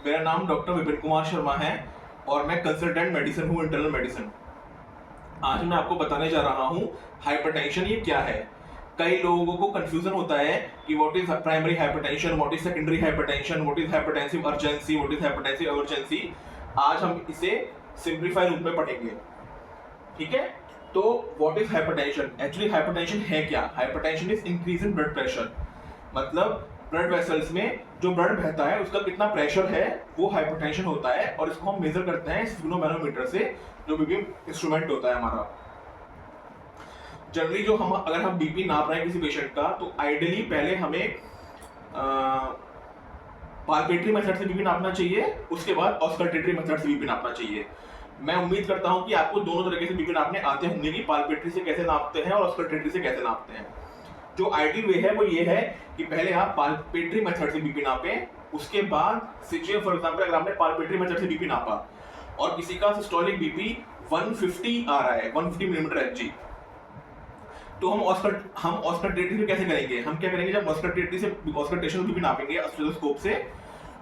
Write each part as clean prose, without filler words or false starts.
मेरा नाम डॉक्टर विपिन कुमार शर्मा है और मैं कंसल्टेंट मेडिसिन हूँ, इंटरनल मेडिसिन। आज मैं आपको बताने जा रहा हूँ हाइपरटेंशन ये क्या है। कई लोगों को कंफ्यूजन होता है कि what is primary hypertension, what is secondary hypertension, what is hypertensive urgency, what is hypertensive emergency. आज हम इसे सिंप्लीफाई रूप में पढ़ेंगे, ठीक है। तो what is hypertension? Actually hypertension है क्या? Hypertension is increase in blood pressure, मतलब ब्लड वेसल्स में जो ब्लड बहता है उसका कितना प्रेशर है वो हाइपरटेंशन होता है। और इसको हम मेजर करते हैं स्फिग्नोमेनोमीटर से, जो बीपी इंस्ट्रूमेंट होता है हमारा। जनरली जो हम अगर हम बीपी नाप रहे हैं किसी पेशेंट का, तो आइडियली पहले हमें पाल्पेटरी मेथड से बीपी नापना चाहिए, उसके बाद ऑस्कल्टेटरी मेथड से बीपी नापना चाहिए। मैं उम्मीद करता हूं कि आपको दोनों तरीके से बीपी नापने आते होंगे कि पाल्पेटरी से कैसे नापते हैं और ऑस्कल्टेटरी से कैसे नापते हैं। जो आइडियल वे है वो ये है कि पहले आप पाल्पेटरी मेथड से बीपी नापें, उसके बाद सिचुएशन फॉर एग्जांपल अगर आपने पाल्पेटरी मेथड से बीपी नापा और किसी का सिस्टोलिक बीपी 150 आ रहा है, 150 मिलीमीटर एचजी, तो हम ऑस्कल्टेटरी से कैसे करेंगे? हम क्या करेंगे, जब ऑस्कल्टेशन बीपी नापेंगे स्टेथोस्कोप से,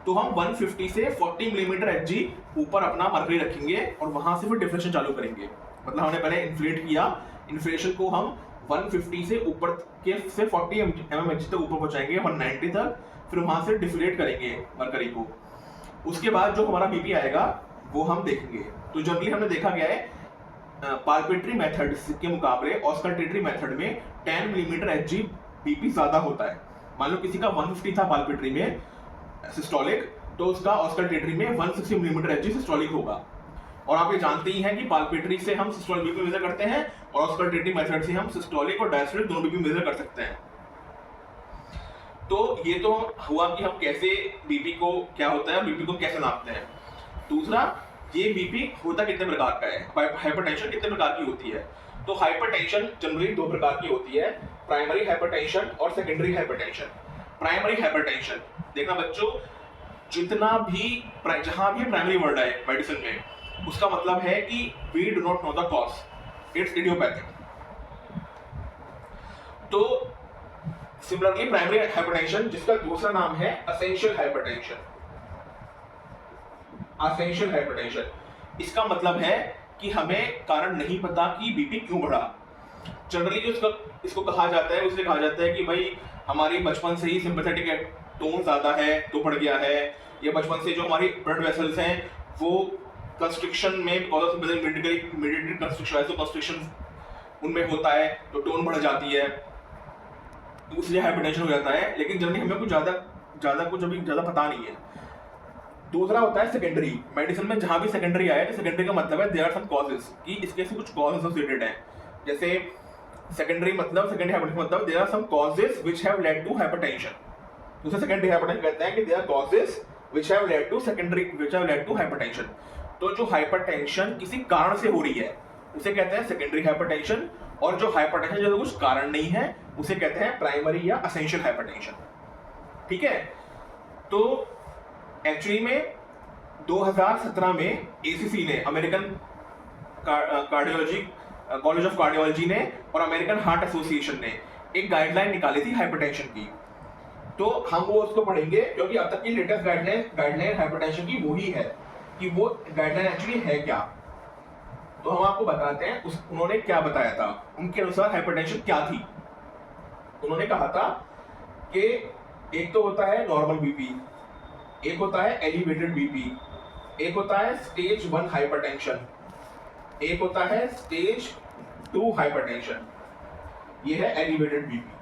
तो हम 150 से 40 मिलीमीटर एचजी ऊपर अपना मर्करी रखेंगे और वहां से फिर डिफ्लेक्शन चालू करेंगे। मतलब हमने पहले इन्फ्लेट किया, इन्फ्लेशन को हम 150 से ऊपर के से 40 mm तक ऊपर पहुंचाएंगे, 190 तक, फिर वहां से डिफ्लेट करेंगे मरकरी को। उसके बाद जो हमारा बीपी आएगा वो हम देखेंगे। तो जनरली हमने देखा गया है पाल्पेटरी मेथड के मुकाबले ऑस्कल्टेटरी मेथड में 10 मिलीमीटर एचजी बीपी ज्यादा होता है। मान लो किसी का 150 था पाल्पेटरी में सिस्टोलिक, तो उसका ऑस्कल्टेटरी में 160 मिलीमीटर एचजी सिस्टोलिक होगा। और आप ये जानते ही हैं कि पाल्पेटरी से हम सिस्टोलिक बीपी मेजर करते हैं और ऑस्कल्टेटरी मेथड से हम सिस्टोलिक और डायस्टोलिक दोनों बीपी मेजर कर सकते हैं। तो ये तो हुआ कि हम कैसे बीपी को क्या होता है, बीपी को कैसे नापते हैं। दूसरा, ये बीपी होता कितने प्रकार का है, हाइपरटेंशन कितने प्रकार की होती है। तो हाइपरटेंशन जनरली दो प्रकार की होती है, प्राइमरी हाइपरटेंशन और सेकेंडरी हाइपरटेंशन। प्राइमरी हाइपरटेंशन देखना बच्चों, जितना भी जहां भी प्राइमरी वर्ड है मेडिसिन में, उसका मतलब है कि we do not know the cause, it's idiopathic. तो सिमिलरली प्राइमरी हाइपरटेंशन, जिसका दूसरा नाम है एसेंशियल हाइपरटेंशन। एसेंशियल हाइपरटेंशन, इसका मतलब है कि हमें कारण नहीं पता कि बीपी क्यों बढ़ा। जनरली जो इसको कहा जाता है, उसे कहा जाता है कि भाई हमारी बचपन से ही सिंपैथेटिक टोन ज्यादा है तो बढ़ गया है, या बचपन से जो हमारी ब्लड वेसल्स हैं वो कंस्ट्रिक्शन में मिडिएटेड कंस्ट्रिक्शन उनमें होता है तो टोन बढ़ जाती है, तो इसलिए हाइपरटेंशन हो जाता है। लेकिन जनरली हमें कुछ ज्यादा पता नहीं है। दूसरा होता है सेकेंडरी। मेडिसिन में जहां भी सेकेंडरी आया तो सेकेंडरी का मतलब है देयर आर सम कॉजेस, कि इसके से कुछ कॉज एसोसिएटेड है। जैसे सेकेंडरी हाइपरटेंशन मतलब there are some causes which have led to hypertension. दूसरा सेकेंडरी हाइपरटेंशन कहते हैं कि there are causes which have led to hypertension. तो जो हाइपरटेंशन किसी कारण से हो रही है उसे कहते हैं सेकेंडरी हाइपरटेंशन, और जो हाइपरटेंशन जो कुछ कारण नहीं है उसे कहते हैं प्राइमरी या एसेंशियल हाइपरटेंशन, ठीक है। तो एक्चुअली में 2017 में एसीसी ने, American cardiology college of cardiology ने और अमेरिकन हार्ट एसोसिएशन ने एक गाइडलाइन निकाली थी हाइपरटेंशन की। तो हम वो उसको पढ़ेंगे क्योंकि अब तक की लेटेस्ट गाइडलाइन हाइपरटेंशन की वही है कि वो गाइडलाइन एक्चुअली है क्या। तो हम आपको बताते हैं उन्होंने क्या बताया था। उनके अनुसार हाइपरटेंशन क्या थी। उन्होंने कहा था कि एक तो होता है नॉर्मल बीपी, एक होता है एलिवेटेड बीपी, एक होता है स्टेज 1 हाइपरटेंशन, एक होता है स्टेज 2 हाइपरटेंशन। ये है एलिवेटेड बीपी।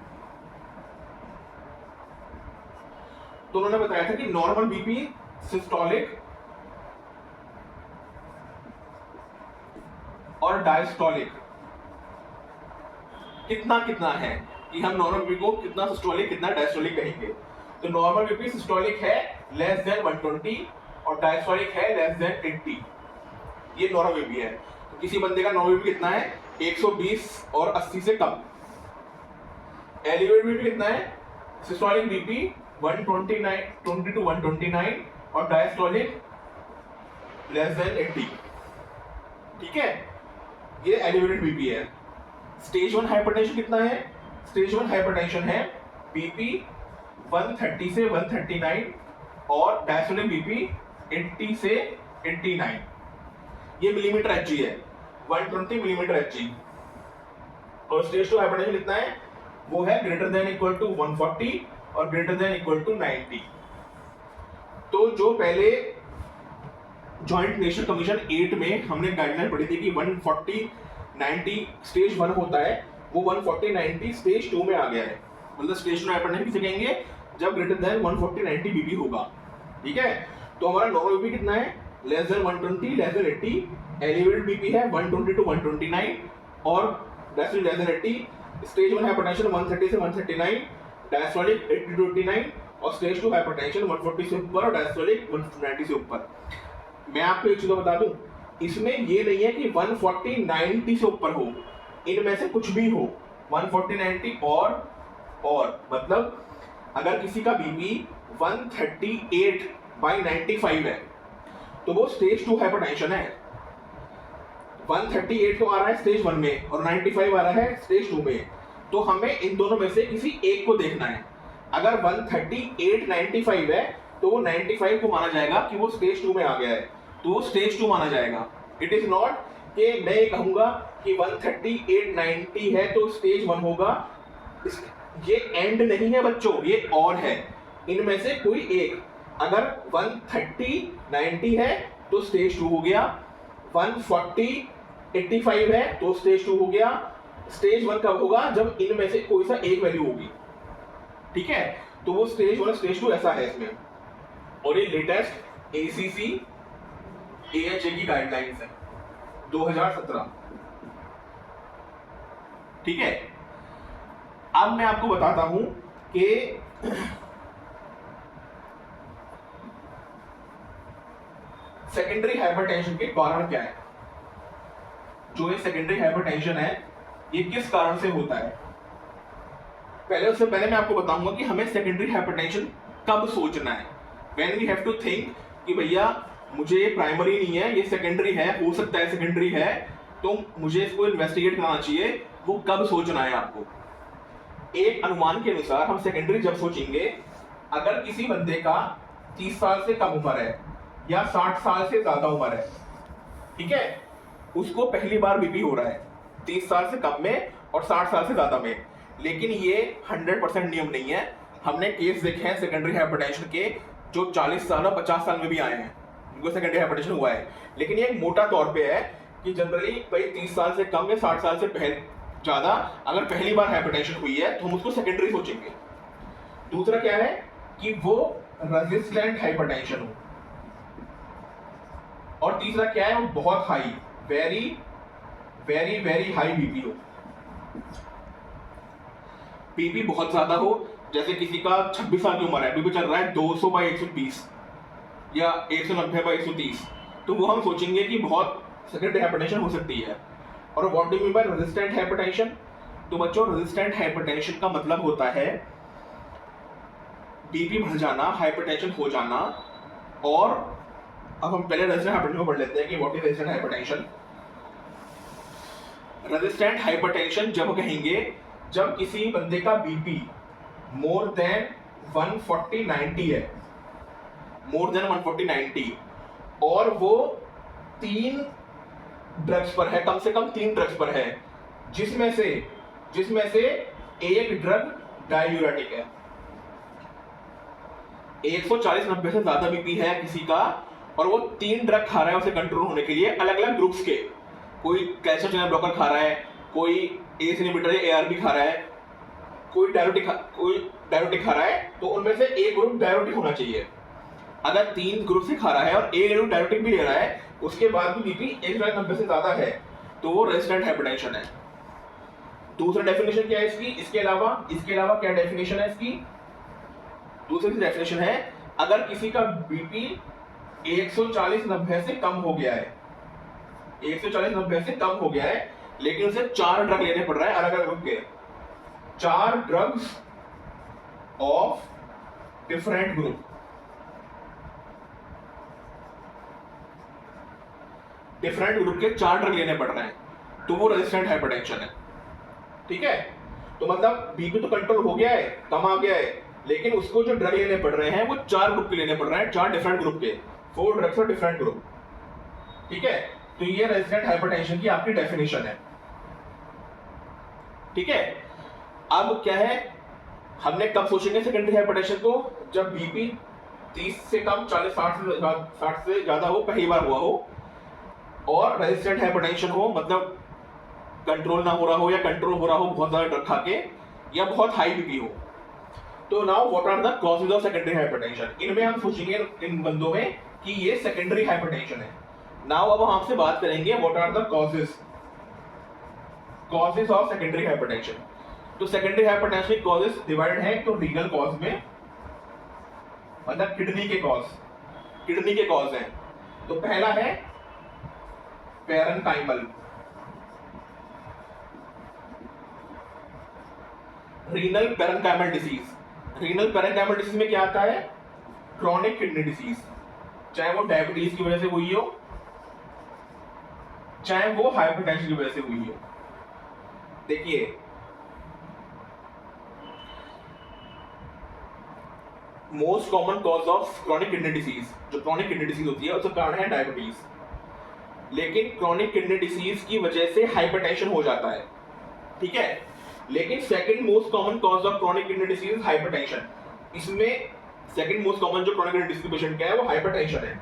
तो उन्होंने बताया था कि नॉर्मल बीपी, सिस्टोलिक और डायस्टोलिक कितना है, कि हम नॉर्मल बीपी को कितना सिस्टोलिक कितना डायस्टोलिक कहेंगे। तो नॉर्मल बीपी सिस्टोलिक है लेस देन 120 और डायस्टोलिक है लेस देन 80। ये नॉर्मल बीपी है। तो किसी बंदे का नॉर्मल बीपी कितना है, 120 और 80 से कम। एलिवेटेड बीपी कितना है, सिस्टोलिक बीपी 120 to 129 और डायस्टोलिक लेस देन 80, ठीक है। ये एलिवेटेड बीपी है। स्टेज 1 हाइपरटेंशन कितना है, स्टेज 1 हाइपरटेंशन है बीपी 130 से 139 और डायस्टोलिक बीपी 80 से 89, ये मिलीमीटर एचजी है, 120 मिलीमीटर एचजी। और स्टेज 2 हाइपरटेंशन कितना है, वो है ग्रेटर देन इक्वल टू 140 और ग्रेटर देन इक्वल टू 90। तो जो पहले जॉइंट नेशन कमीशन 8 में हमने गाइडलाइन पढ़ी थी कि 140-90 स्टेज 1 होता है, वो 140-90 स्टेज 2 में आ गया है। मतलब स्टेज 2 हाइपरटेंशन किसे कहेंगे, जब ग्रेटर देन 140-90 बीपी होगा। ठीक है, तो हमारा नॉर्मल बीपी कितना है, less than 120 less than 80, elevated BP है 120 टू 129 और diastolic less than 80। Stage 1 hypertension 130 से 139, डायस्टोलिक 80 टू 89 और स्टेज 2 हाइपरटेंशन 140 से ऊपर और डायस्टोलिक 190 से ऊपर। मैं आपको एक चीज बता दूं, इसमें ये नहीं है कि 140-90 से ऊपर हो, इनमें से कुछ भी हो, 140-90 और मतलब अगर किसी का बीपी 138/95 है तो वो स्टेज 2 हाइपरटेंशन है। 138 तो आ रहा है स्टेज 1 में और 95 आ रहा है स्टेज 2 में, तो हमें इन दोनों में से किसी एक को देखना है। अगर 138/95 है तो वो 95 को माना जाएगा कि वो स्टेज 2 में आ गया है, तो वो स्टेज 2 माना जाएगा। इट इज नॉट कि मैं ये कहूंगा कि 138/90 है तो स्टेज 1 होगा, ये एंड नहीं है बच्चों, ये और है, इनमें से कोई एक। अगर 130-90 है तो स्टेज 2 हो गया, 140-85 है तो स्टेज 2 हो गया। स्टेज 1 कब होगा, जब इनमें से कोई सा एक वैल्यू होगी। ठीक है, तो वो स्टेज 1 स्टेज 2 ऐसा है इसमें। और ये लेटेस्ट ACC AHA की गाइडलाइंस है 2017। ठीक है, अब मैं आपको बताता हूं कि सेकेंडरी हाइपरटेंशन के कारण क्या है। जो ये सेकेंडरी हाइपरटेंशन है ये किस कारण से होता है, उससे पहले मैं आपको बताऊंगा कि हमें सेकेंडरी हाइपरटेंशन कब सोचना है। When we have to think कि भैया मुझे ये प्राइमरी नहीं है, ये सेकेंडरी है, हो सकता है सेकेंडरी है, तो मुझे इसको इन्वेस्टिगेट करना चाहिए, वो कब सोचना है आपको। एक अनुमान के अनुसार हम सेकेंडरी जब सोचेंगे, अगर किसी बंदे का 30 साल से कम उम्र है या 60 साल से ज्यादा उम्र है, ठीक है, उसको पहली बार बीपी हो रहा है 30 साल से कम में और 60 साल से ज्यादा में। लेकिन ये 100% नियम नहीं है। हमने केस देखे हैं सेकेंडरी हाइपरटेंशन के जो 40 साल और 50 साल में भी आए हैं, उनको सेकेंडरी हाइपरटेंशन हुआ है। लेकिन ये मोटा तौर पे है कि जनरली भाई 30 साल से कम या 60 साल से ज्यादा अगर पहली बार हाइपरटेंशन हुई है तो हम उसको सेकेंडरी सोचेंगे। दूसरा क्या है कि वो रेजिस्टेंट हाइपरटेंशन हो, और तीसरा क्या है, वो बहुत high, very very very high BP हो। बीपी बहुत ज्यादा हो, जैसे किसी का 26 साल की उम्र है, बीपी चल रहा है 200/120 या 190/130, तो वो हम सोचेंगे कि बहुत सेकेंडरी हाइपरटेंशन हो सकती है। और what do mean by resistant hypertension, तो बच्चों रेजिस्टेंट हाइपरटेंशन का मतलब होता है बीपी बढ़ जाना, हाइपरटेंशन हो जाना। और अब हम पहले रेजिस्टेंट हाइपरटेंशन को पढ़ लेते हैं कि what is resistant hypertension. Resistant hypertension जब कहेंगे जब किसी बंदे का बीपी मोर देन 140/90 है, मोर देन 140/90, और वो 3 ड्रग्स पर है, कम से कम 3 ड्रग्स पर है, जिसमें से एक ड्रग डाययूरेटिक है। 140/90 से ज्यादा बीपी है किसी का और वो 3 ड्रग खा रहा है उसे कंट्रोल होने के लिए, अलग अलग ग्रुप्स के। कोई कैल्शियम चैनल ब्लॉकर खा रहा है, कोई ACE इनहिबिटर या ARB खा रहा है, कोई डाययूरेटिक खा रहा है, तो उनमें से एक ग्रुप डाययूरेटिक होना चाहिए। अगर 3 ग्रुप से खा रहा है और एक ग्रुप डाययूरेटिक भी ले रहा है, उसके बाद भी बीपी 190 से ज्यादा है, तो वो रेजिस्टेंट हाइपरटेंशन है। दूसरा डेफिनेशन क्या है इसकी, इसके अलावा क्या डेफिनेशन है इसकी, दूसरी डेफिनेशन है अगर किसी का बीपी 140/90 से कम हो गया है, 140/90 से कम हो गया है, लेकिन उसे 4 ड्रग लेने पड़ रहा है अलग अलग ग्रुप के, 4 drugs of different group, different group के 4 ड्रग लेने पड़ रहे हैं, तो वो रेजिस्टेंट हाइपरटेंशन है। ठीक है, तो मतलब बीपी तो कंट्रोल हो गया है, कम आ गया है, लेकिन उसको जो ड्रग लेने पड़ रहे हैं वो 4 ग्रुप के लेने पड़ रहे हैं, 4 डिफरेंट ग्रुप के, 4 ड्रग्स फॉर डिफरेंट ग्रुप। ठीक है, तो ये रेजिस्टेंट हाइपरटेंशन की आपकी डेफिनेशन है। ठीक है, अब क्या है, हमने कब सोचेंगे सेकेंडरी हाइपरटेंशन को, जब बीपी 30 से कम 40-60 से ज्यादा हो, पहली बार हुआ हो, और रेजिस्टेंट हाइपरटेंशन हो, मतलब कंट्रोल ना हो रहा हो या कंट्रोल हो रहा हो बहुत ज्यादा ड्रग खा के, या बहुत हाई बीपी हो। तो now what are the causes of secondary hypertension, इनमें हम सोचेंगे इन बंदों में कि ये सेकेंडरी हाइपरटेंशन है। नाउ अब हम आपसे बात करेंगे what are the causes of secondary hypertension. तो सेकेंडरी हाइपरटेंशन के कॉजेज डिवाइडेड है तो रीनल कॉज में, मतलब किडनी के कॉज हैं। तो पहला है पैरेनकाइमल, रीनल पैरेनकाइमल डिसीज में क्या आता है, क्रॉनिक किडनी डिसीज, चाहे वो डायबिटीज की वजह से हुई हो, चाहे वो हाइपरटेंशन की वजह से हुई हो। देखिए, most common cause of chronic kidney disease, जो क्रॉनिक किडनी डिसीज होती है उसका कारण है डायबिटीज, लेकिन क्रॉनिक किडनी डिसीज की वजह से हाइपरटेंशन हो जाता है। ठीक है, लेकिन second most common cause of chronic kidney disease hypertension. इसमें सेकंड मोस्ट कॉमन जो क्रॉनिक किडनी डिसीज पेशेंट का है वो हाइपरटेंशन है।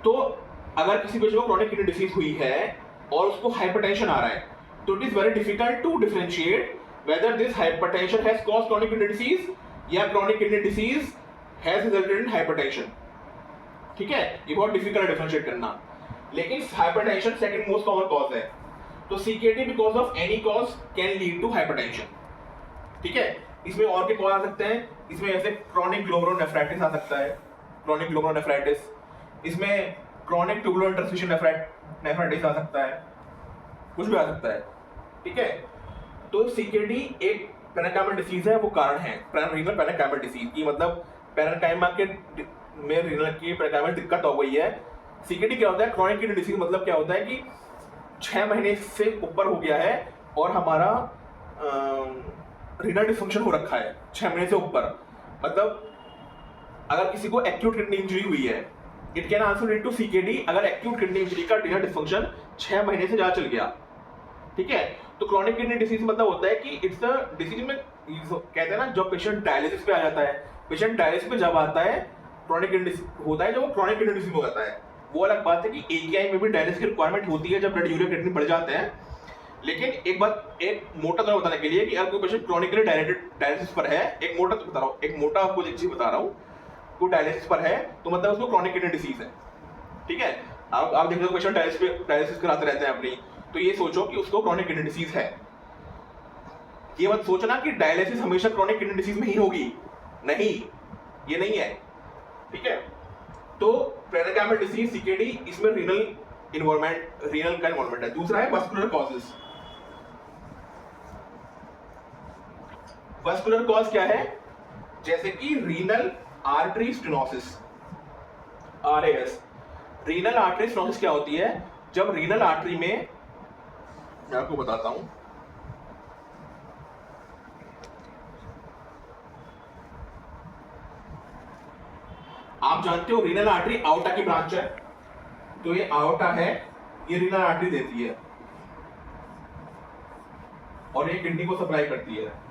तो अगर किसी पेशेंट को क्रॉनिक किडनी डिसीज हुई है और उसको हाइपरटेंशन आ रहा है, तो it is very difficult to differentiate whether this hypertension has caused chronic kidney disease या chronic kidney disease has resulted in hypertension. ठीक है, ये बहुत डिफिकल्ट है डिफरेंशिएट करना, लेकिन hypertension second most common cause है। तो CKD because of any cause can lead to hypertension. ठीक है, इसमें और भी कॉज आ सकते हैं, इसमें जैसे क्रॉनिक ग्लोमेरुलोनेफ्राइटिस आ सकता है, क्रॉनिक ग्लोमेरुलोनेफ्राइटिस, इसमें क्रॉनिक ट्यूबुलर इंटरस्टिशियल नेफ्राइटिस आ सकता है, कुछ भी आ सकता है। ठीक है, तो सीकेडी एक पैरेनकाइमल डिसीज है, वो कारण है रीनल पैरेनकाइमल डिसीज की, मतलब पैरेनकाइमा के में रीनल की पैरेनकाइमल दिक्कत हो गई है। सीकेडी क्या होता है, क्रॉनिक किडनी डिसीज, मतलब क्या होता है कि 6 महीने से ऊपर हो गया है और हमारा रीनल डिसफंक्शन हो रखा है 6 महीने से ऊपर। मतलब अगर किसी को एक्यूट किडनी इंजरी हुई है, it can also lead to CKD अगर एक्यूट किडनी इंजरी का रीनल डिसफंक्शन 6 महीने से ज्यादा चल गया। ठीक है, तो क्रॉनिक किडनी डिसीज मतलब होता है कि इट्स अ डिसीज में कहते हैं ना, जब पेशेंट डायलिसिस पे आ जाता है, पेशेंट डायलिसिस पे जब आता है क्रॉनिक किडनी होता है, जब वो क्रॉनिक किडनी डिसीज हो जाता है। वो अलग बात है कि एकेआई में भी डायलिसिस की रिक्वायरमेंट होती है जब ब्लड यूरिया क्रिएटिनिन बढ़ जाते हैं। लेकिन एक बात, एक मोटा तौर बताने के लिए कि अगर कोई पेशेंट क्रॉनिकली डायलिसिस पर है, एक मोटा बता रहा हूँ, एक मोटा आपको एक चीज बता रहा हूँ, कोई डायलिसिस पर है तो मतलब उसको क्रॉनिक किडनी डिसीज है। ठीक है, आप देख लो पेशेंट डायलिसिस कराते रहते हैं अपनी, तो ये सोचो कि उसको क्रॉनिक किडनी डिसीज है। ये मत सोचना कि डायलिसिस हमेशा क्रॉनिक किडनी डिसीज में ही होगी, नहीं, ये नहीं है। ठीक है, तो पैरेनकाइमल डिसीज सीकेडी, इसमें रीनल का इन्वॉल्वमेंट है। दूसरा है वस्कुलर कॉजेस। वस्कुलर कॉज क्या है, जैसे कि renal artery stenosis, RS. Renal artery stenosis क्या होती है, जब रीनल आर्टरी में, मैं आपको बताता हूं, आप जानते हो रीनल आर्टरी आउटा की ब्रांच है, तो ये आउटा है, ये रीनल आर्टरी देती है और ये किडनी को सप्लाई करती है।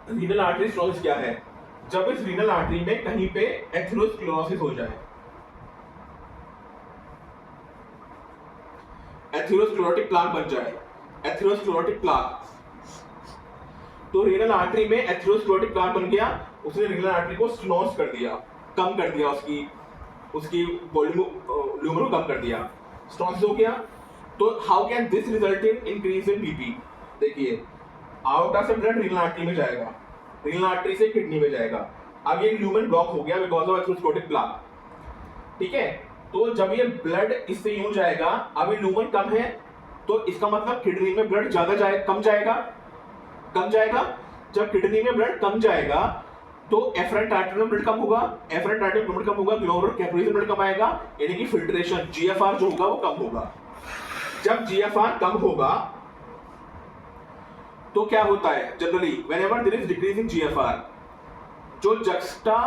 रीनल आर्टरी स्टेनोसिस क्या है, जब इस रीनल आर्टरी में कहीं पे एथेरोस्क्लेरोसिस हो जाए, एथेरोस्क्लेरोटिक प्लाक बन जाए, एथेरोस्क्लेरोटिक प्लाक, तो रीनल आर्टरी में एथेरोस्क्लेरोटिक प्लाक बन गया, उसने रीनल आर्टरी को स्टेनोस कर दिया, कम कर दिया, उसकी वॉल्यूम कम कर दिया, स्टेनोसिस हो गया। तो how can this result in increase in BP. देखिए, आउटा से ब्लड रीनल आर्टरी में जाएगा, रीनल आर्टरी से किडनी में जाएगा, अब ये ल्यूमेन ब्लॉक हो गया बिकॉज ऑफ एथेरोस्क्लेरोटिक प्लाक। ठीक है, तो जब ये ब्लड इससे यूं जाएगा, अब ये ल्यूमेन कम है, तो इसका मतलब किडनी में ब्लड ज्यादा कम जाएगा। जब किडनी में ब्लड कम जाएगा तो एफरेंट आर्टरी में ब्लड कम होगा, एफरेंट आर्टरी में ब्लड कम होगा, ग्लोमेरुलर कैपिलरीज में ब्लड कम आएगा, यानी कि फिल्ट्रेशन, जीएफआर जो होगा वो कम होगा। जब जीएफआर कम होगा तो क्या होता है, generally whenever there is decrease in GFR, जो जक्स्टा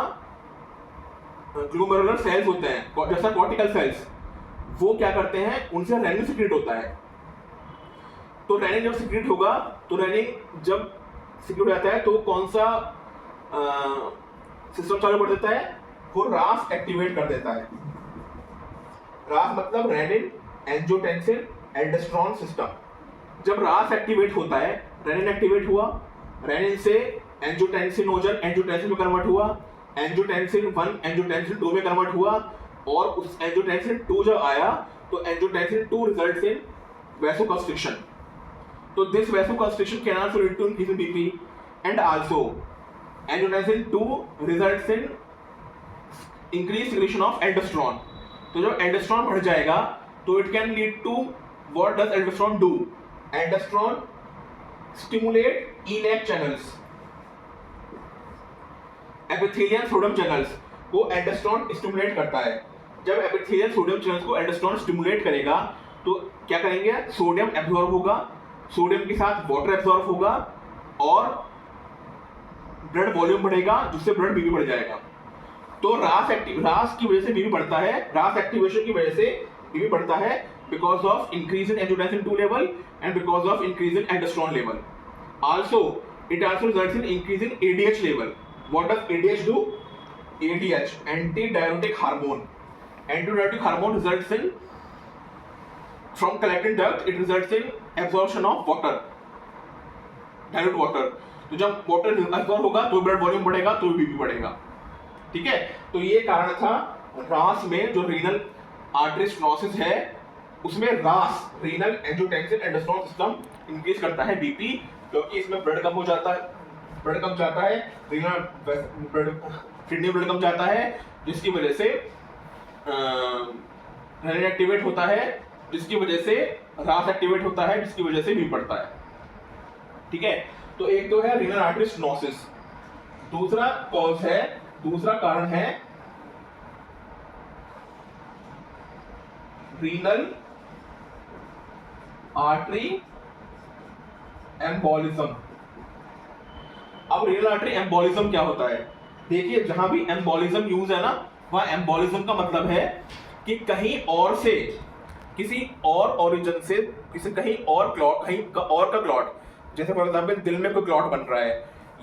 ग्लोमेरुलर सेल्स होते हैं, जैसा कॉर्टिकल सेल्स, वो क्या करते हैं, उनसे रेनिन सिक्रेट होता है। तो रेनिन जब सिक्रेट होगा, तो रेनिन जब सिक्रेट हो जाता है तो कौन सा सिस्टम चालू कर देता है, वो रास एक्टिवेट कर देता है। रास मतलब रेनिन एंजियोटेंसिन एल्डोस्टेरोन सिस्टम। जब रास एक्टिवेट होता है, रेनिन एक्टिवेट हुआ, रेनिन से एंजियोटेंसिनोजन एंजियोटेंसिन में कन्वर्ट हुआ, एंजियोटेंसिन 1 एंजियोटेंसिन 2 में कन्वर्ट हुआ, और उस एंजियोटेंसिन 2 जब आया तो एंजियोटेंसिन 2 रिजल्ट्स इन वैसोकंस्ट्रिक्शन। तो this vasoconstriction can also lead to increase in BP, and also angiotensin 2 results in increase secretion of aldosterone. तो जब एल्डोस्टेरोन बढ़ जाएगा तो it can lead to, what does aldosterone do, aldosterone stimulate ENaC channels, epithelial sodium channels को aldosterone stimulate करता है। जब epithelial sodium channels को एल्डोस्टेरोन स्टिमुलेट करेगा तो क्या करेंगे, सोडियम एब्जॉर्ब होगा, सोडियम के साथ वाटर एब्जॉर्ब होगा, और ब्लड वॉल्यूम बढ़ेगा, जिससे ब्लड बीपी बढ़ जाएगा। तो रास की वजह से बीपी बढ़ता है, रास एक्टिवेशन की वजह से बीपी बढ़ता है, because of increase in angiotensin 2 level and because of increase in aldosterone level. Also it also results in increase in ADH level. What does ADH do? ADH, antidiuretic hormone. Antidiuretic hormone results in, from collecting duct, it results in absorption of water, dilute water. तो जब water absorb होगा तो blood volume बढ़ेगा, तो BP बढ़ेगा। ठीक है, तो ये कारण था रास में जो रीनल आर्टरी स्टेनोसिस है, उसमें रास renal angiotensin aldosterone system increase करता है बीपी, क्योंकि इसमें ब्लड कम हो जाता है, ब्लड कम जाता है, रीनल ब्लड किडनी ब्लड कम जाता है, जिसकी वजह से रेनिन एक्टिवेट होता है, जिसकी वजह से रास एक्टिवेट होता है, जिसकी वजह से बीपी बढ़ता है। ठीक है, तो एक तो है रीनल आर्टरी स्टेनोसिस, दूसरा कॉज है, दूसरा कारण है रीनल आर्टरी एम्बोलिज्म। अब रीनल आर्टरी एम्बोलिज्म क्या होता है? देखिए, जहां भी एम्बोलिज्म यूज है ना, वहां एम्बोलिज्म का मतलब है कि कहीं और से, किसी और ओरिजिन से, किसी कहीं और क्लॉट, कहीं और का क्लॉट, जैसे फॉर एग्जांपल दिल में कोई क्लॉट बन रहा है,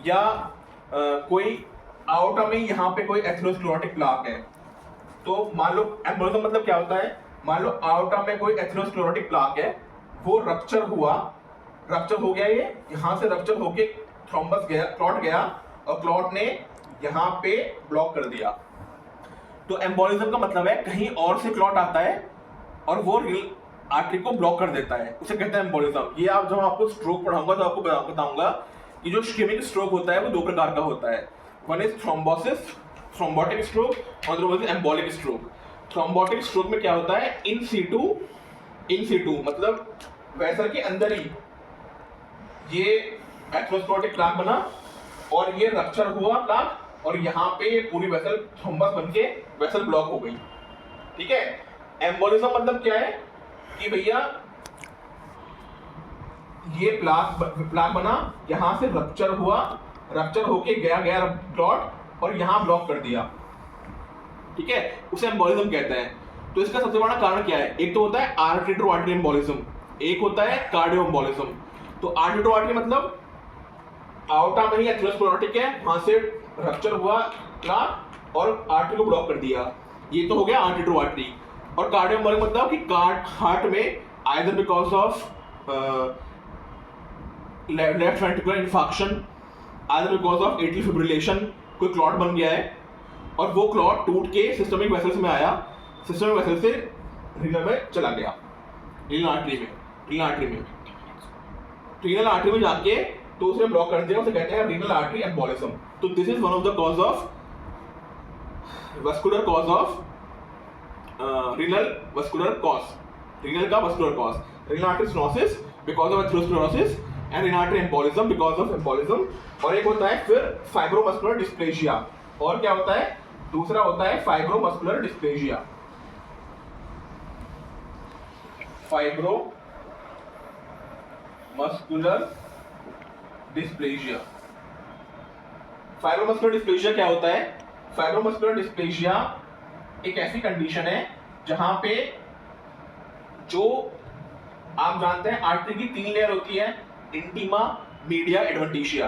या कोई आउटर में यहाँ पे कोई एथेरोस्क्लेरोटिक प्लाक है। तो मान लो एम्बोलिज्म मतलब क्या होता है, मान लो आउटर में कोई एथेरोस्क्लेरोटिक प्लाक है, वो रप्चर हुआ, रप्चर हो गया, ये यहाँ से रप्चर होके थ्रोम्बस गया, क्लॉट गया, और क्लॉट ने यहाँ पे ब्लॉक कर दिया। तो एम्बोलिज्म का मतलब है कहीं और से क्लॉट आता है और वो रीनल आर्टरी को ब्लॉक कर देता है, उसे कहते हैं एम्बोलिज्म। ये आप जब आपको स्ट्रोक पढ़ाऊंगा तो आपको बताऊंगा कि जो इस्केमिक स्ट्रोक होता है वो दो प्रकार का होता है, one is thrombosis, thrombotic stroke, और दूसरा is embolic stroke. Thrombotic stroke में क्या होता है, इन सीटू मतलब वेसल के अंदर ही ये एथेरोस्क्लेरोटिक प्लाक बना और ये रप्चर हुआ प्लाक, और यहाँ पे पूरी वेसल थ्रोम्बस बनके वेसल ब्लॉक हो गई। ठीक है, एम्बोलिज्म मतलब क्या है कि भैया ये प्लाक बना, यहाँ से रप्चर हुआ, रप्चर होके गया क्लॉट और यहाँ ब्लॉक कर दिया। ठीक है, उसे एम्बोलिज्म कहते हैं। तो इसका सबसे बड़ा कारण क्या है, एक तो होता है आर्टरी आर्टरी एम्बोलिज्म, एक होता है कार्डियो एम्बोलिज्म। तो आर्टरी आर्टरी मतलब आउटा में ही एथेरोस्क्लेरोटिक है, वहां से रप्चर हुआ क्लॉट और आर्टरी को ब्लॉक कर दिया, ये तो हो गया आर्टरी आर्टरी। और कार्डियो एम्बोलिज्म मतलब कि हार्ट में either because of left ventricular infarction, either because of atrial fibrillation, कोई क्लॉट बन गया है और वो क्लॉट टूट के सिस्टमिक वेसल्स में आया, सिस्टमिक वेसल से रीनल में चला गया, रीनल आर्टरी में जाके तो उसे ब्लॉक कर दिया, उसे कहते हैं रीनल आर्टरी एम्बोलिज्म। तो this is one of the cause of vascular cause of renal का vascular cause, renal artery stenosis because of atherosclerosis and renal artery embolism because of embolism. और एक होता है फिर फाइब्रोमस्कुलर डिस्प्लेजिया, और क्या होता है, दूसरा होता है फाइब्रोमस्कुलर डिस्प्लेजिया। फाइब्रोमस्कुलर डिस्प्लेसिया क्या होता है? फाइब्रोमस्कुलर डिस्प्लेसिया एक ऐसी कंडीशन है जहां पे जो आप जानते हैं आर्टरी की 3 लेयर होती है, इंटीमा, मीडिया, एडवेंटिशिया।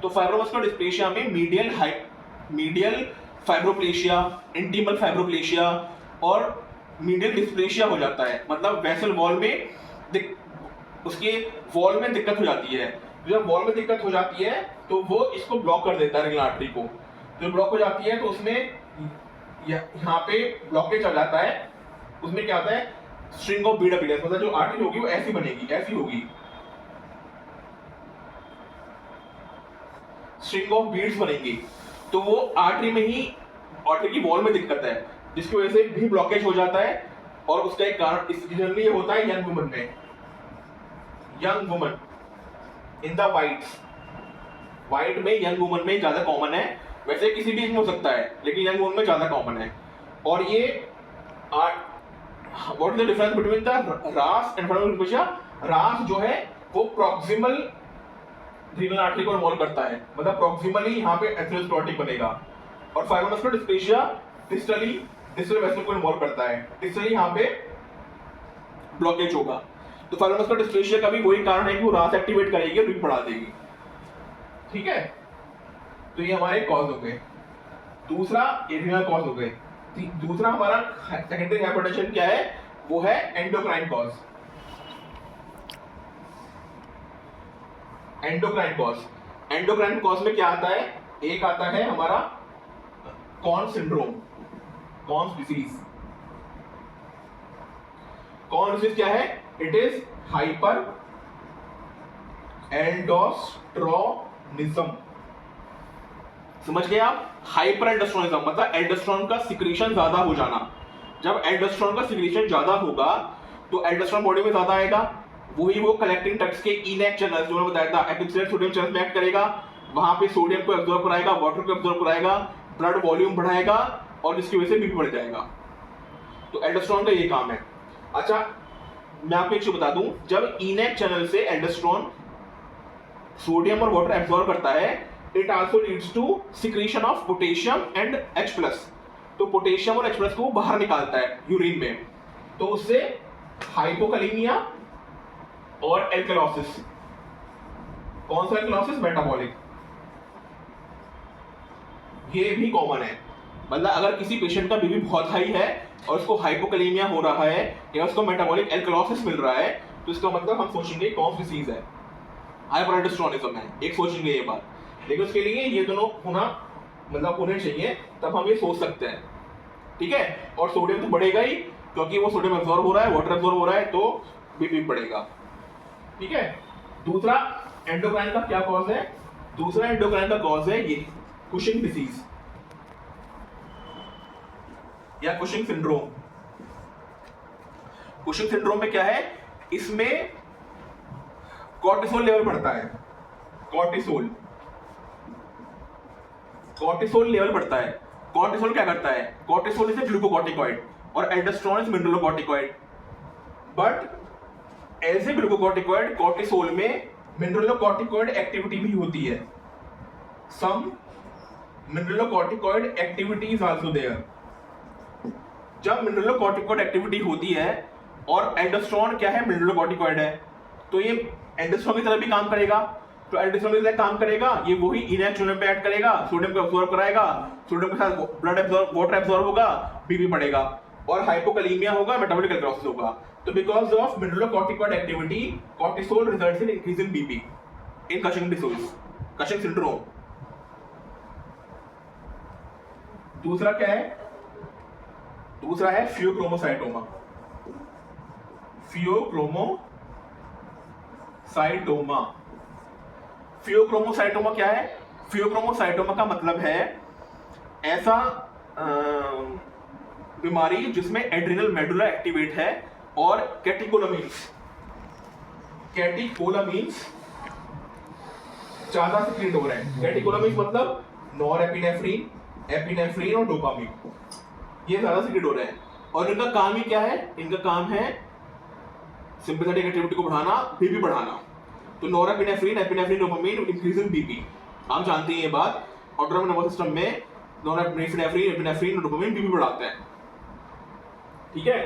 तो फाइब्रोमस्कुलर डिस्प्लेसिया में मीडियल फाइब्रोप्लेशिया, इंटीमल फाइब्रोप्लेशिया और मीडियल डिस्प्लेशिया हो जाता है। मतलब वेसल वॉल में उसके वॉल में दिक्कत हो जाती है। जब वॉल में दिक्कत हो जाती है तो वो इसको ब्लॉक कर देता है, रेगुलर आर्टरी को। जब ब्लॉक हो जाती है तो उसमें यहाँ पे ब्लॉकेज आ जाता है। उसमें क्या होता है? स्ट्रिंग ऑफ बीड अपीयरेंस, मतलब जो आर्टरी होगी वो ऐसी बनेगी, ऐसी होगी, स्ट्रिंग ऑफ बीड्स बनेंगी। तो वो आर्टरी में ही, आर्टरी की वॉल में दिक्कत है, जिसकी वजह से भी ब्लॉकेज हो जाता है। और उसका एक कारण जनरली ये होता है यंग वुमन में, young woman in the white में, यंग वुमन में ज्यादा कॉमन है। वैसे किसी भी एज में हो सकता है, लेकिन यंग वुमन में ज्यादा कॉमन है। और ये what is the difference between the रास एंड फाइब्रोमस्कुलर डिस्प्लेसिया? रास जो है वो प्रॉक्सिमल रीनल आर्टरी को इन्वॉल्व करता है, मतलब प्रॉक्सिमली यहाँ पे एथेरोस्क्लेरोटिक बनेगा। और फाइब्रोमस्कुलर डिस्प्लेसिया डिस्टल वेसल को इन्वॉल्व करता है, डिस्टली यहाँ पे ब्लॉकेज होगा। तो फाइब्रोमस्कुलर डिस्प्लेसिया का भी वही कारण है कि वो रास एक्टिवेट करेगी और बीपी बढ़ा देगी। ठीक है, तो ये हमारे कॉज हो गए। दूसरा एड्रिनल कॉज हो गए। दूसरा हमारा सेकेंडरी हाइपरटेंशन क्या है? वो है एंडोक्राइन कॉज। एंडोक्राइन कॉज में क्या आता है? एक आता है हमारा Conn syndrome, Conn disease. Conn disease क्या है? It is hyperaldosteronism. समझ गए आप? हाइपर एल्डोस्ट्रोनिज्म मतलब एल्डोस्ट्रोन का सिक्रीशन ज्यादा हो जाना। जब एल्डोस्ट्रोन का सिक्रीशन ज्यादा होगा तो एल्डोस्ट्रोन बॉडी में ज्यादा आएगा, वही वो कलेक्टिंग डक्ट्स के इनएक्ट चैनल्स जो मैंने बताया था, एपिथेलियल सोडियम चैनल्स में एक्ट करेगा, वहां पे सोडियम को एब्जॉर्ब कराएगा, वाटर को एब्जॉर्ब कराएगा, ब्लड वॉल्यूम बढ़ाएगा और जिसकी वजह से बीपी बढ़ जाएगा। तो एल्डोस्ट्रोन का ये काम है। अच्छा, मैं आपको एक चीज बता दूं, जब इनएक्ट चैनल से एल्डोस्ट्रोन सोडियम और वाटर एब्जॉर्ब करता है, it also leads to secretion of potassium and H+। तो पोटेशियम और H+ को बाहर निकालता है यूरिन में, तो उससे हाइपोकैलेमिया और एल्कलॉसिस। कौन सा एल्कलॉसिस? मेटाबॉलिक। ये भी कॉमन है। मतलब अगर किसी पेशेंट का बीपी बहुत हाई है और उसको हाइपोकैलेमिया हो रहा है या उसको मेटाबॉलिक एल्कलॉसिस मिल रहा है, तो इसका मतलब हम सोचेंगे कौन सी डिसीज है, हाइपरएल्डोस्टेरोनिज्म है, एक सोचेंगे ये बात। लेकिन उसके लिए ये दोनों होना मतलब होने चाहिए, तब हम ये सोच सकते हैं। ठीक है, और सोडियम तो बढ़ेगा ही, क्योंकि वो सोडियम एब्जॉर्ब हो रहा है, वाटर एब्जॉर्ब हो रहा है, तो बीपी बढ़ेगा। ठीक है, दूसरा एंडोक्राइन का क्या कॉज है? दूसरा एंडोक्राइन का कॉज है ये कुशिंग डिसीज या कुशिंग सिंड्रोम। कुशिंग सिंड्रोम में क्या है? इसमें कॉर्टिसोल लेवल बढ़ता है। कॉर्टिसोल लेवल बढ़ता है। कॉर्टिसोल क्या करता है? कॉर्टिसोल इज ए ग्लूकोकॉर्टिकॉइड और aldosterone is mineralocorticoid. But as a glucocorticoid, cortisol में मिनरलोकॉर्टिकॉइड एक्टिविटी भी होती है। Some mineralocorticoid activity is also there. जब मिनरलोकॉर्टिकॉइड एक्टिविटी होती है और एल्डोस्टेरोन क्या है? मिनरलोकॉर्टिकॉइड है, तो ये एल्डोस्टेरोन की तरह भी काम करेगा। तो एल्डोस्टेरोन की तरह काम करेगा, ये वही इनएक्ट सोडियम पे ऐड करेगा, सोडियम को एब्जॉर्ब कराएगा, सोडियम के साथ ब्लड एब्जॉर्ब, वाटर एब्जॉर्ब होगा, बीपी बढ़ेगा और हाइपोकैलेमिया होगा, मेटाबॉलिक एल्कलॉसिस होगा। तो because of mineralocorticoid activity, cortisol results in increase in BP in Cushing disease, Cushing syndrome. दूसरा क्या है? दूसरा है फियोक्रोमोसाइटोमा। फियोक्रोमोसाइटोमा क्या है? फियोक्रोमोसाइटोमा का मतलब है ऐसा बीमारी जिसमें एड्रिनल मेडुला एक्टिवेट है और कैटेकोलामीन्स ज्यादा सिक्रीट हो रहे हैं। कैटेकोलामीन्स मतलब नॉरएपिनेफ्रिन, एपिनेफ्रिन और डोपामिन, ये ज्यादा सिक्रीट हो रहे हैं। और इनका काम ही क्या है? इनका काम है सिंपैथेटिक एक्टिविटी को बढ़ाना, बीपी बढ़ाना। तो norepinephrine, epinephrine, dopamine increase in BP, आप जानते हैं ये बात। ऑटोनॉमिक नर्वस सिस्टम में नॉरएपिनेफ्रिन, एपिनेफ्रिन, डोपामिन बीपी बढ़ाते हैं। ठीक है।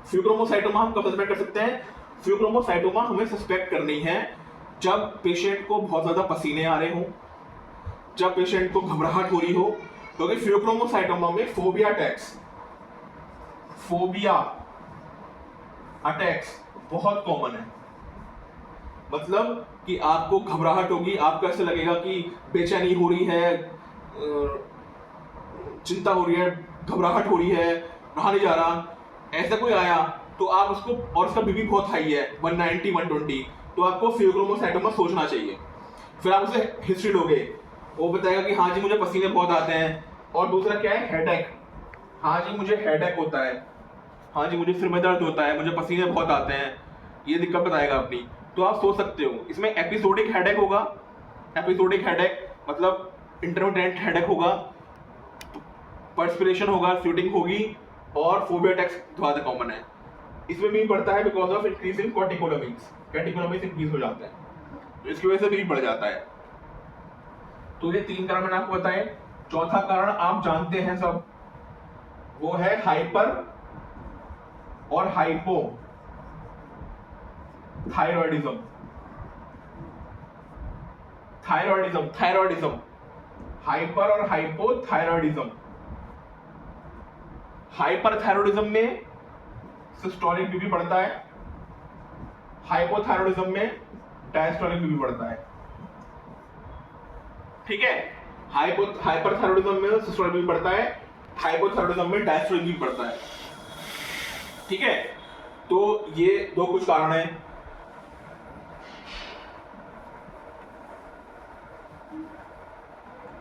फिब्रोमोसाइटोमा हम कब सस्पेक्ट कर सकते हैं? फिब्रोमोसाइटोमा हमें सस्पेक्ट करनी है जब पेशेंट को बहुत ज्यादा पसीने आ रहे हो, जब पेशेंट को घबराहट हो रही हो, क्योंकि फिब्रोमोसाइटोमा में फोबिया अटैक्स बहुत कॉमन है। मतलब कि आपको घबराहट होगी, आपको ऐसा लगेगा कि बेचैनी हो रही है, चिंता हो रही है, घबराहट हो रही है, रहा नहीं जा रहा, ऐसा कोई आया तो आप उसको, और उसका बीपी बहुत हाई है 190 120, तो आपको फिब्रोमोसाइटोमा सोचना चाहिए। फिर आप उसे हिस्ट्री लोगे, वो बताएगा कि हाँ जी मुझे पसीने बहुत आते हैं, और दूसरा क्या है, हेडेक, हाँ जी मुझे हेडेक होता है, हाँ जी मुझे सिर में दर्द होता है, मुझे पसीने बहुत आते हैं, ये दिक्कत बताएगा अपनी। तो आप सोच सकते हो इसमें एपिसोडिक हेडेक होगा। एपिसोडिक हेडेक मतलब इंटरमिटेंट हेडेक होगा, पर्सपिरेशन होगा, स्वेटिंग होगी, और फोबिया अटैक्स ज्यादा कॉमन है। इसमें भी बढ़ता है because of increase in catecholamines increase हो जाता है, तो इसकी वजह से भी बढ़ जाता है। तो ये 3 कारण मैंने आपको बताए। चौथा कारण आप जानते हैं सब, वो है हाइपर और हाइपो थायरॉयडिज्म। हाइपर और हाइपोथायरॉयडिज्म। हाइपरथायरॉयडिज्म में सिस्टोलिक बीपी बढ़ता है, हाइपोथायरॉयडिज्म में डायस्टोलिक बीपी बढ़ता है। ठीक है। हाइपरथायरॉयडिज्म में सिस्टोलिक बीपी बढ़ता है, हाइपोथायरॉयडिज्म में डायस्टोलिक बीपी बढ़ता है। ठीक है। तो ये 2 कुछ कारण हैं।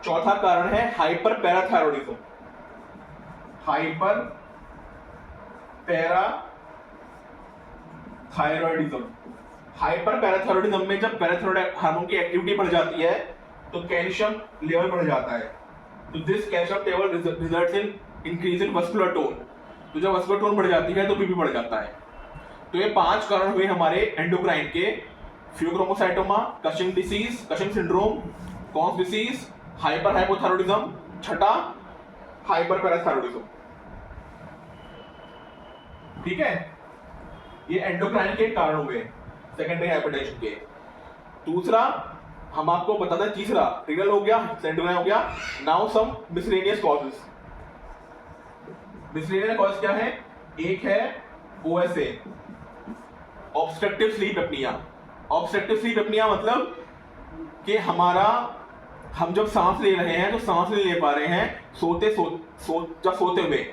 चौथा कारण है हाइपर पैराथायरॉयडिज्म। हाइपर पैराथायरॉयडिज्म में जब पैराथायरॉयड हार्मोन की एक्टिविटी बढ़ जाती है तो कैल्शियम लेवल बढ़ जाता है। तो this calcium level results in increase in muscular tone. तो जब मस्कुलर टोन बढ़ जाती है तो बीपी बढ़ जाता है। तो ये 5 कारण हुए हमारे एंडोक्राइन के, pheochromocytoma, Cushing disease, Cushing syndrome, Conn's disease, hyper hypothyroidism, छठा हाइपर पैराथायरॉयडिज्म। ठीक है। ये एंडोक्राइन के कारण हुए सेकेंडरी हाइपरटेंशन के। दूसरा हम आपको बताते हैं, तीसरा रीनल हो गया, एंडोक्राइन हो गया। Now some miscellaneous causes. Miscellaneous cause क्या है? एक है OSA, obstructive sleep apnoea. Obstructive sleep apnoea मतलब कि हम जब सांस ले रहे हैं तो सांस नहीं ले पा रहे हैं, सोते हुए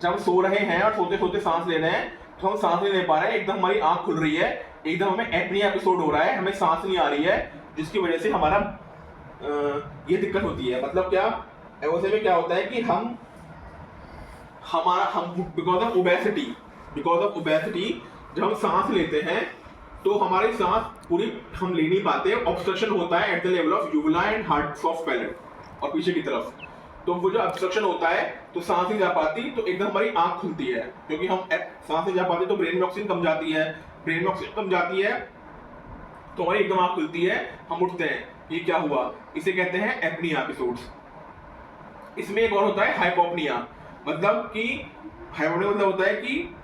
जब हम सो रहे हैं और सोते सोते सांस ले रहे हैं तो हम सांस नहीं ले पा रहे हैं, एकदम हमारी आंख खुल रही है, एकदम हमें एपनिया एपिसोड हो रहा है, हमें सांस नहीं आ रही है, जिसकी वजह से हमारा ये दिक्कत होती है। मतलब क्या, OSA में क्या होता है कि हम बिकॉज ऑफ ओबेसिटी जब हम सांस लेते हैं तो हमारी सांस पूरी हम ले नहीं पाते, ऑब्स्ट्रक्शन होता है at the level of uvula and hard soft palate और पीछे की तरफ। तो वो जो ऑब्स्ट्रक्शन होता है तो सांस नहीं जा पाती, तो एकदम हमारी आंख खुलती है, क्योंकि हम सांस नहीं जा पाते तो ब्रेन में ऑक्सीजन कम जाती है, तो हमारी एकदम आंख खुलती है, हम उठते हैं, ये क्या हुआ, इसे कहते हैं एपनिया एपिसोड्स। इसमें एक और होता है हाइपोपनिया, मतलब कि हाइपोपनिया मतलब होता है कि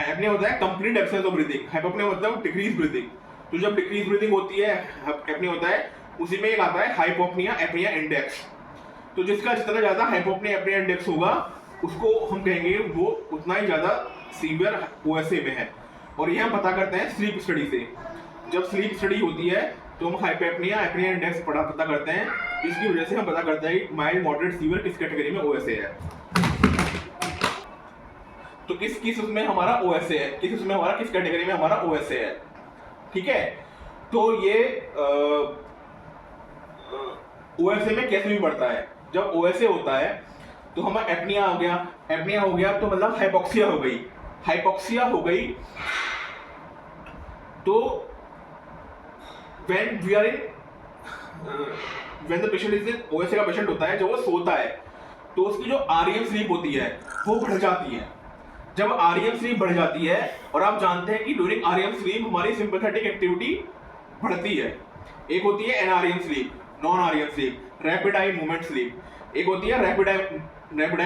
एपनिया होता है कंप्लीट एब्सेंस ऑफ ब्रीथिंग, हाइपोपनिया मतलब डिक्रीज ब्रीथिंग। तो जब डिक्रीज ब्रीथिंग होती है एपनिया होता है, उसी में एक आता है हाइपोपनिया एपनिया इंडेक्स। तो जिसका जितना ज्यादा हाइपोपनिया एपनिया इंडेक्स होगा उसको हम कहेंगे वो उतना ही ज्यादा सीवियर OSA में है। और ये हम पता करते हैं स्लीप स्टडी से। जब स्लीप स्टडी होती है तो हम हाइपोपनिया एपनिया इंडेक्स पता करते हैं, जिसकी वजह से हम पता करते हैं कि माइल्ड मॉडरेट सीवियर किस कैटेगरी में OSA है। तो किस उसमें हमारा OSA है, किस कैटेगरी में हमारा OSA है। ठीक है। तो ये OSA में कैसे भी बढ़ता है, जब OSA होता है तो हमारा एपनिया हो गया तो मतलब हाइपोक्सिया हो गई। तो when the patient is in OSA का पेशेंट होता है, जब वो सोता है तो उसकी जो REM स्लीप होती है वो बढ़ जाती है। जब REM स्लीप बढ़ जाती है, और आप जानते हैं कि ड्यूरिंग REM स्लीप हमारी सिंपैथेटिक एक्टिविटी बढ़ती है। एक होती है NREM sleep, non REM sleep. Rapid eye movement sleep, एक होती है rapid eye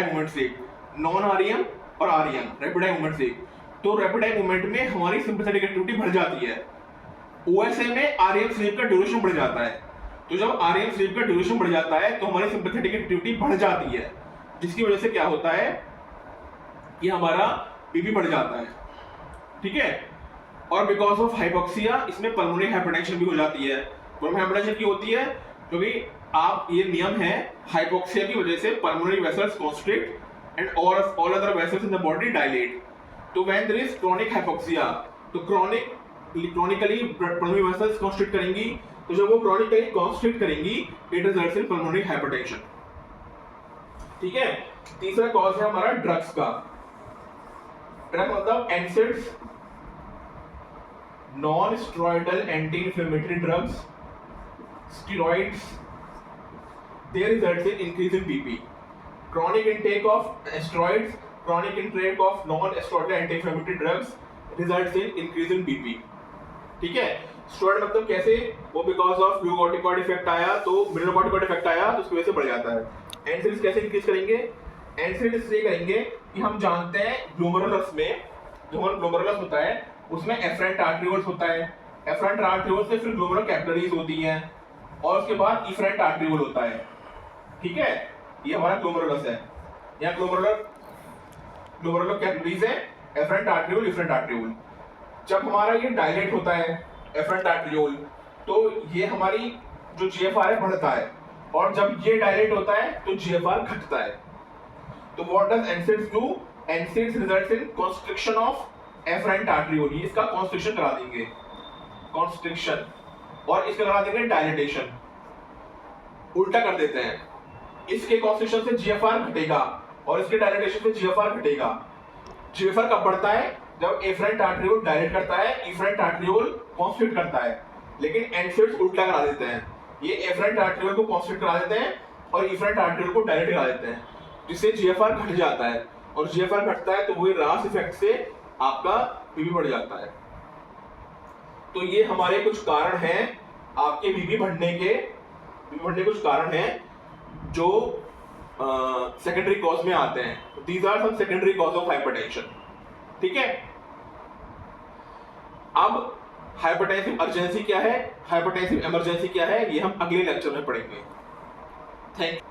movement sleep, non REM और REM, rapid eye movement sleep. तो रैपिड आई मूवमेंट में हमारी सिंपैथेटिक एक्टिविटी बढ़ जाती है, ओएसए में आरईएम स्लीप का ड्यूरेशन बढ़ जाता है। तो जब आरईएम स्लीप का ड्यूरेशन बढ़ जाता है तो हमारी सिंपैथेटिक एक्टिविटी बढ़ जाती है, जिसकी वजह से क्या होता है कि हमारा बीपी बढ़ जाता है, ठीक है। और बिकॉज ऑफ हाइपोक्सिया इसमें पल्मोनरी हाइपरटेंशन भी हो जाती है। पल्मोनरी हाइपरटेंशन की होती है क्योंकि आप ये नियम है, हाइपोक्सिया की वजह से pulmonary vessels constrict and all other vessels in the body dilate. तो when there is chronic hypoxia, तो क्रोनिकली पल्मोनरी वेसल्स कॉन्स्ट्रिक्ट करेंगी, तो जब वो क्रॉनिकली कॉन्स्ट्रिक्ट करेंगी it results in pulmonary hypertension, ठीक है। तीसरा कॉज है हमारा ड्रग्स का। ड्रग मतलब NSAIDs, non steroidal anti inflammatory drugs, steroids, they result in increase in BP. Chronic intake of steroids, chronic intake of non-steroidal anti-inflammatory drugs results in increase in BP. ठीक है। Steroid मतलब कैसे, वो because of glucocorticoid effect आया तो mineralocorticoid effect आया तो उसकी वजह से बढ़ जाता है। एनसेड्स कैसे इंक्रीज करेंगे, एनसेड इसलिए करेंगे कि हम जानते हैं ग्लोमेरुलस में, जो ग्लोमेरुलस होता है उसमें एफरेंट आर्टरियोल्स होता है, एफरेंट आर्टरियोल से फिर ग्लोमेरुलर कैपिलरीज होती हैं और उसके बाद इफरेंट आर्टरियोल होता है, ठीक है। ये हमारा ग्लोमेरुलस है, यहाँ ग्लोमेरुलर कैपिलरीज है, एफरेंट आर्टरियोल, इफरेंट आर्टरियोल। जब हमारा ये डायलेट होता है एफरेंट आर्टरियोल तो ये हमारी जो जीएफआर है बढ़ता है, और जब ये डायलेट होता है तो जीएफआर घटता है। तो what does NSAIDs do, NSAIDs results in constriction of efferent arteriole, इसका कॉन्स्ट्रिक्शन करा देंगे, कॉन्स्ट्रिक्शन, और इसका करा देंगे डायलेटेशन, उल्टा कर देते हैं। इसके कॉन्स्ट्रिक्शन से जीएफआर घटेगा और इसके डायलेटेशन से जीएफआर घटेगा। जीएफआर कब बढ़ता है, जब एफरेंट आर्टरियोल डायलेट करता है, इफरेंट आर्टरियोल कॉन्स्ट्रिक्ट करता है। लेकिन एनसेड्स उल्टा करा देते हैं, ये एफरेंट आर्टरियोल को कॉन्स्ट्रिक्ट करा देते हैं और इफरेंट आर्टरियोल को डायलेट करा देते हैं, जिससे जीएफआर घट जाता है, और जीएफआर घटता है तो वही रास इफेक्ट से आपका बीपी बढ़ जाता है। तो ये हमारे कुछ कारण हैं आपके बीपी बढ़ने के, कुछ कारण हैं जो सेकेंडरी कॉज में आते हैं। These are some secondary cause of hypertension, ठीक है। अब हाइपरटेंसिव अर्जेंसी क्या है, हाइपरटेंसिव इमरजेंसी क्या है, ये हम अगले लेक्चर में पढ़ेंगे। Thank you.